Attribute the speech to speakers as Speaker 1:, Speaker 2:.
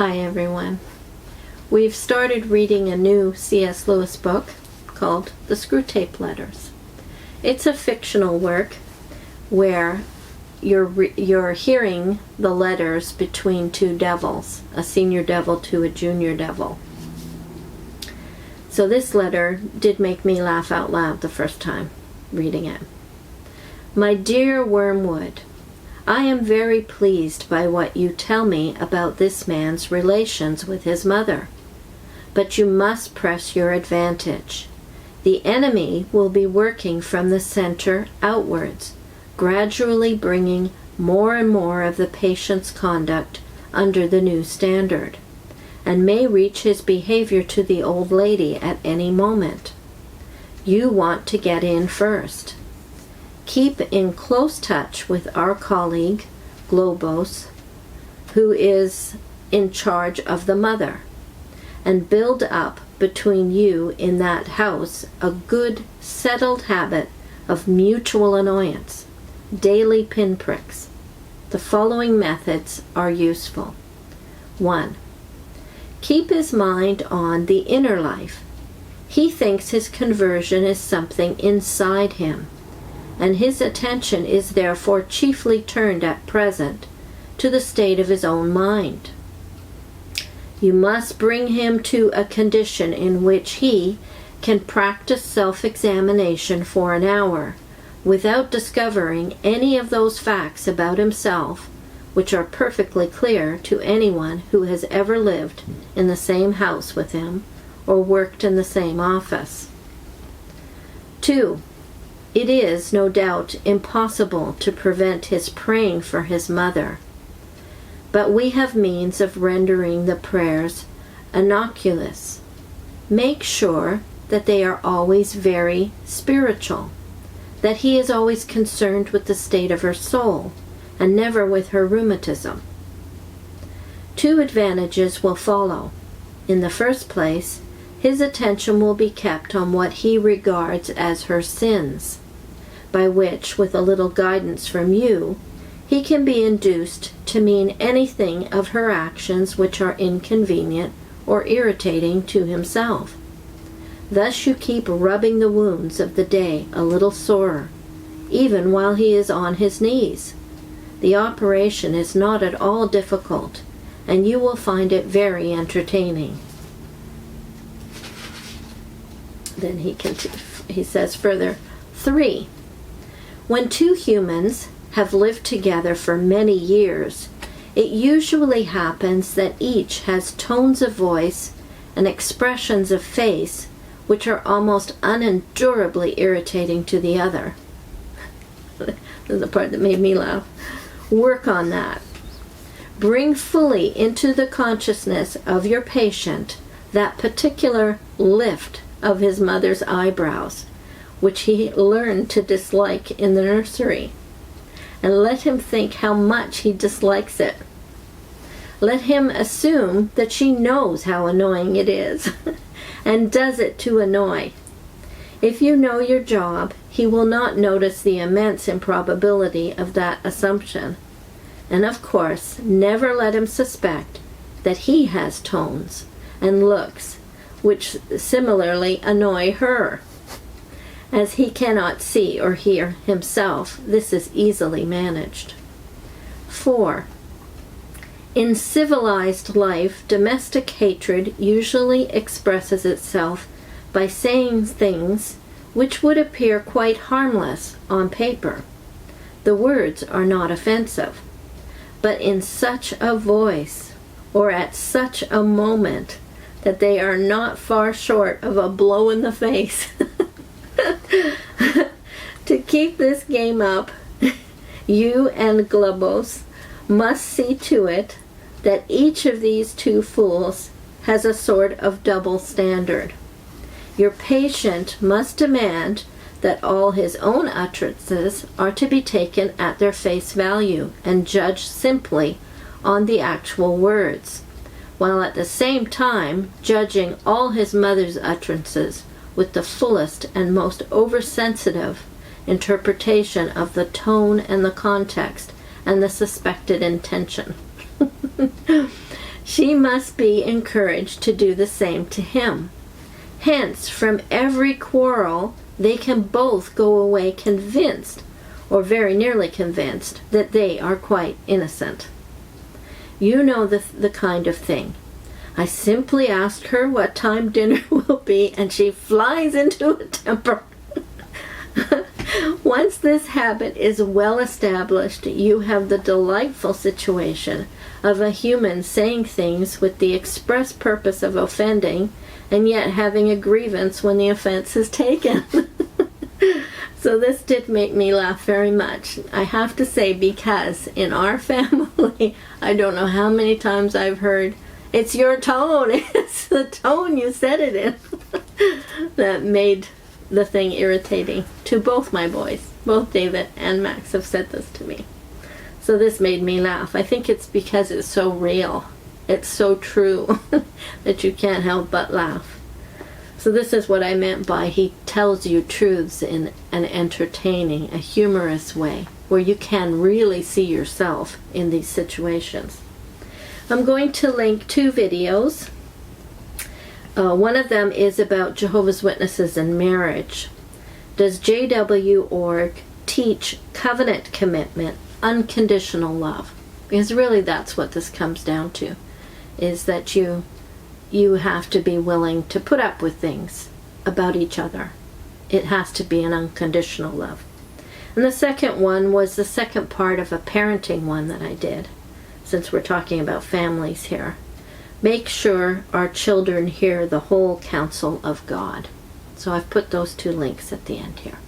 Speaker 1: Hi everyone. We've started reading a new C.S. Lewis book called The Screwtape Letters. It's a fictional work where you're hearing the letters between two devils, a senior devil to a junior devil. So this letter did make me laugh out loud the first time reading it. My dear Wormwood, I am very pleased by what you tell me about this man's relations with his mother. But you must press your advantage. The enemy will be working from the center outwards, gradually bringing more and more of the patient's conduct under the new standard, and may reach his behavior to the old lady at any moment. You want to get in first. Keep in close touch with our colleague, Globos, who is in charge of the mother, and build up between you in that house a good, settled habit of mutual annoyance, daily pinpricks. The following methods are useful. 1. Keep his mind on the inner life. He thinks his conversion is something inside him, and his attention is therefore chiefly turned at present to the state of his own mind. You must bring him to a condition in which he can practice self-examination for an hour without discovering any of those facts about himself which are perfectly clear to anyone who has ever lived in the same house with him or worked in the same office. 2. It is, no doubt, impossible to prevent his praying for his mother, but we have means of rendering the prayers innocuous. Make sure that they are always very spiritual, that he is always concerned with the state of her soul, and never with her rheumatism. 2 advantages will follow. In the first place, his attention will be kept on what he regards as her sins, by which, with a little guidance from you, he can be induced to mean anything of her actions which are inconvenient or irritating to himself. Thus you keep rubbing the wounds of the day a little sorer, even while he is on his knees. The operation is not at all difficult, and you will find it very entertaining. Then he says further, 3. When 2 humans have lived together for many years, it usually happens that each has tones of voice and expressions of face which are almost unendurably irritating to the other. This is the part that made me laugh. Work on that. Bring fully into the consciousness of your patient that particular lift of his mother's eyebrows, which he learned to dislike in the nursery, and let him think how much he dislikes it. Let him assume that she knows how annoying it is, and does it to annoy. If you know your job, he will not notice the immense improbability of that assumption. And of course, never let him suspect that he has tones and looks which similarly annoy her. As he cannot see or hear himself, this is easily managed. 4. In civilized life, domestic hatred usually expresses itself by saying things which would appear quite harmless on paper. The words are not offensive, but in such a voice or at such a moment that they are not far short of a blow in the face. To keep this game up, you and Globos must see to it that each of these 2 fools has a sort of double standard. Your patient must demand that all his own utterances are to be taken at their face value and judged simply on the actual words, while at the same time judging all his mother's utterances with the fullest and most oversensitive interpretation of the tone and the context and the suspected intention. She must be encouraged to do the same to him. Hence, from every quarrel, they can both go away convinced, or very nearly convinced, that they are quite innocent. You know the kind of thing. I simply ask her what time dinner will be, and she flies into a temper. Once this habit is well established, you have the delightful situation of a human saying things with the express purpose of offending, and yet having a grievance when the offense is taken. So this did make me laugh very much, I have to say, because in our family, I don't know how many times I've heard, "It's your tone, it's the tone you said it in," that made the thing irritating to both my boys. Both David and Max have said this to me. So this made me laugh. I think it's because it's so real. It's so true that you can't help but laugh. So this is what I meant by he tells you truths in an entertaining, a humorous way, where you can really see yourself in these situations. I'm going to link 2 videos. One of them is about Jehovah's Witnesses and marriage. Does JW.org teach covenant commitment, unconditional love? Because really that's what this comes down to, is that you have to be willing to put up with things about each other. It has to be an unconditional love. And the second one was the second part of a parenting one that I did, since we're talking about families here. Make sure our children hear the whole counsel of God. So I've put those 2 links at the end here.